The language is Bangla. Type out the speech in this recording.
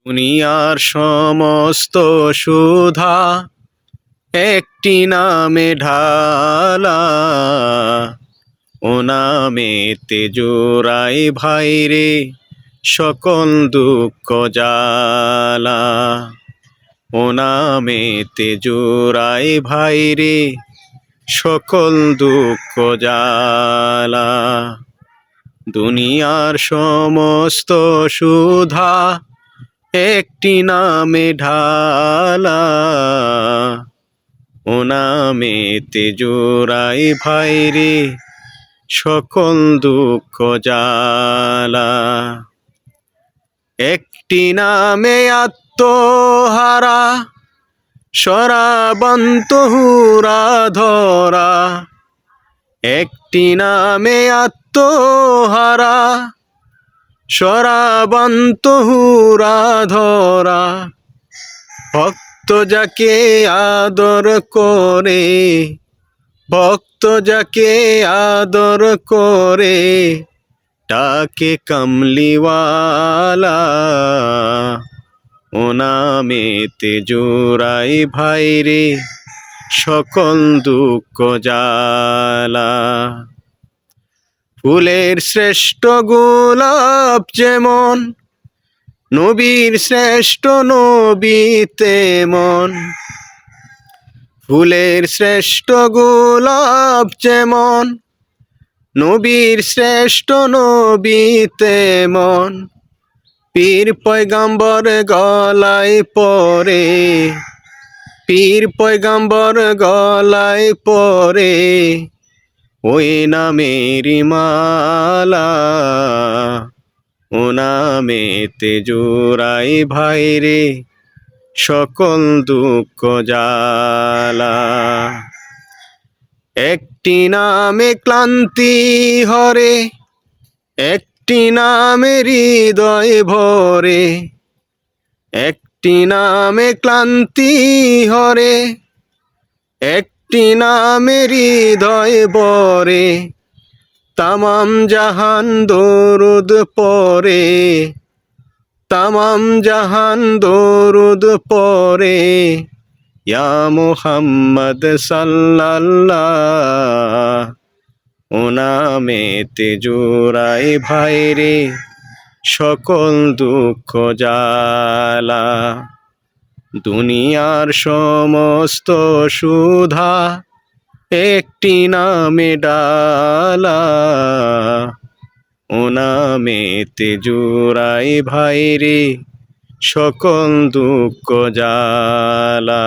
দুনিয়ার সমস্ত সুধা একটি নামে ঢালা, ও নামেতে জোড়াই ভাইরে সকল দুঃখ জ্বালা। ও নামেতে জোড়াই ভাইরে সকল দুঃখ জ্বালা। দুনিয়ার সমস্ত সুধা একটি নামে ঢালা, ও নামেতে জোড়াই ভাইরে সকল দুঃখ জ্বালা। একটি নামে আত্মহারা সরাবন্ত হুরা ধরা, একটি নামে আত্মহারা সরাবন্ত হুরা ধরা। ভক্ত যাকে আদর করে, ভক্ত যাকে আদর করে, ডাকে কামলিওয়ালা। ও নামেতে জোড়াই ভাইরে সকল দুঃখ জ্বালা। ফুলের শ্রেষ্ঠ গোলাপ যেমন, নবীর শ্রেষ্ঠ নবী তেমন। ফুলের শ্রেষ্ঠ গোলাপ যেমন, নবীর শ্রেষ্ঠ নবী তেমন। পীর পয়গাম্বর গলায় পরে, পীর পয়গাম্বর গলায় পরে, ওই নামেরি মালা। ও নামেতে জোড়াই ভাইরে সকল দুঃখ জ্বালা। একটি নামে ক্লান্তি হরে, একটি নামে হৃদয় ভরে। একটি নামে ক্লান্তি হরে, একটি নামে হৃদয় ভরে। তামাম জাহান দরুদ পড়ে, তামাম জাহান দরুদ পড়ে। ইয়া মুহাম্মদ সাল্লাল্লাহ। ও নামেতে জোড়াই ভাইরে সকল দুঃখ জ্বালা। দুনিয়ার সমস্ত সুধা একটি নামে ডালা, ও নামেতে জোড়াই ভাইরে সকল দুঃখ জ্বালা।